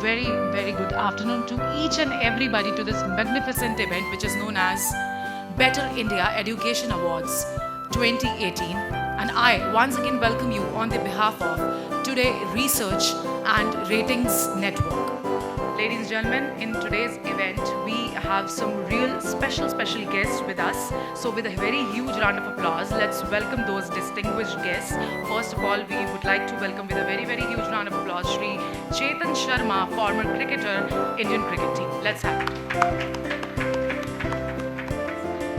very, very good afternoon to each and everybody to this magnificent event which is known as Better India Education Awards 2018. And I once again welcome you on the behalf of Today Research and Ratings Network. Ladies and gentlemen, in today's event, we have some real special guests with us. So with a very huge round of applause, let's welcome those distinguished guests. First of all, we would like to welcome with a very huge round of applause, Shri Chetan Sharma, former cricketer, Indian cricket team. Let's have it.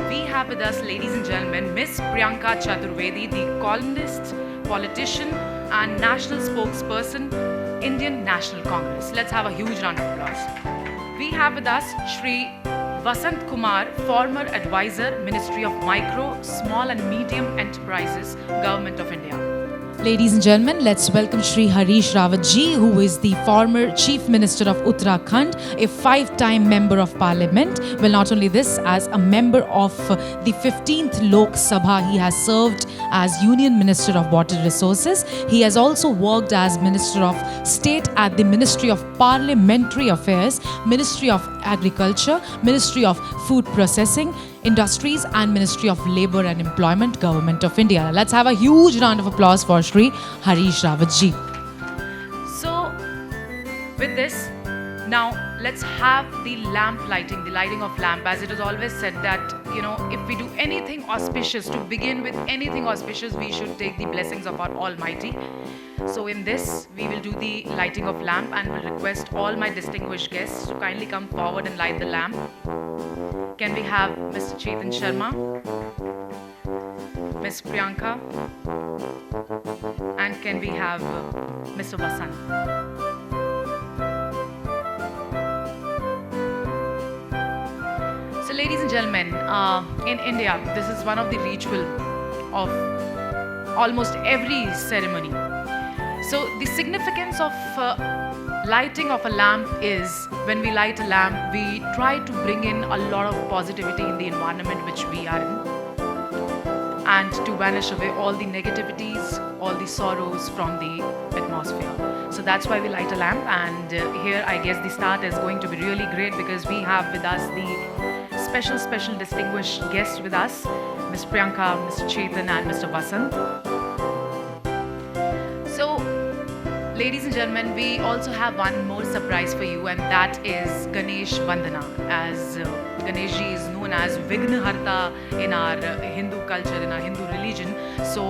We have with us, ladies and gentlemen, Miss Priyanka Chaturvedi, the columnist, politician, and national spokesperson, Indian National Congress. Let's have a huge round of applause. We have with us Shri Vasant Kumar, former advisor, Ministry of Micro, Small and Medium Enterprises, Government of India. Ladies and gentlemen, let's welcome Shri Harish Rawat ji, who is the former Chief Minister of Uttarakhand, a 5-time Member of Parliament. Well, not only this, as a member of the 15th Lok Sabha, he has served as Union Minister of Water Resources. He has also worked as Minister of State at the Ministry of Parliamentary Affairs, Ministry of Agriculture, Ministry of Food Processing, Industries and Ministry of Labour and Employment, Government of India. Let's have a huge round of applause for Shri Harish Rawat ji. So, with this, now let's have the lamp lighting, the lighting of lamp. As it is always said that, if we do anything auspicious, to begin with anything auspicious, we should take the blessings of our Almighty. So in this, we will do the lighting of lamp and will request all my distinguished guests to kindly come forward and light the lamp. Can we have Mr. Chetan Sharma, Ms. Priyanka, and can we have Mr. Vasant? So ladies and gentlemen, in India, this is one of the ritual of almost every ceremony. So the significance of lighting of a lamp is, when we light a lamp, we try to bring in a lot of positivity in the environment which we are in, and to vanish away all the negativities, all the sorrows from the atmosphere. So that's why we light a lamp, and here I guess the start is going to be really great because we have with us the special distinguished guests with us, Ms. Priyanka, Mr. Chetan and Mr. Vasant. So, ladies and gentlemen, we also have one more surprise for you, and that is Ganesh Vandana, as Ganesh ji is known as Vignaharta in our Hindu culture, in our Hindu religion. So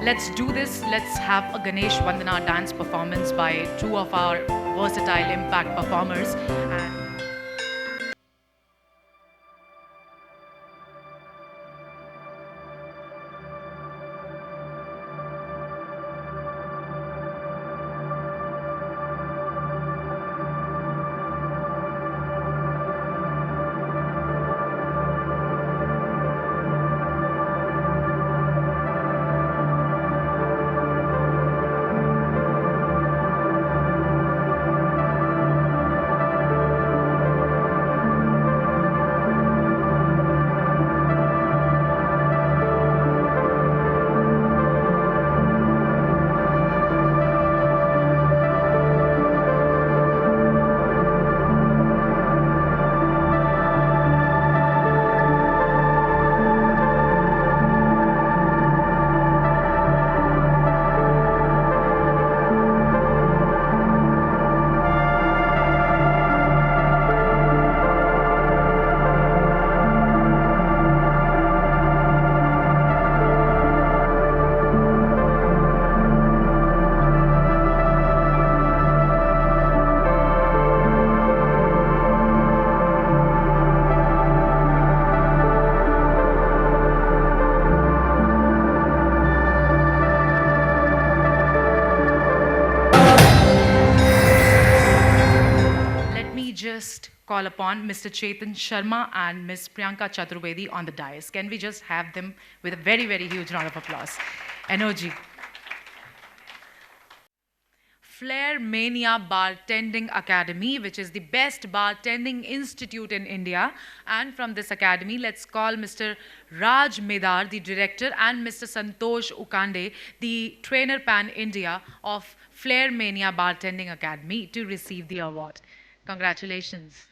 let's do this. Let's have a Ganesh Vandana dance performance by two of our versatile impact performers. Just call upon Mr. Chetan Sharma and Ms. Priyanka Chaturvedi on the dais. Can we just have them with a very huge round of applause? Energy. Flair Mania Bartending Academy, which is the best bartending institute in India. And from this academy, let's call Mr. Raj Medar, the director, and Mr. Santosh Ukande, the trainer pan India of Flair Mania Bartending Academy, to receive the award. Congratulations.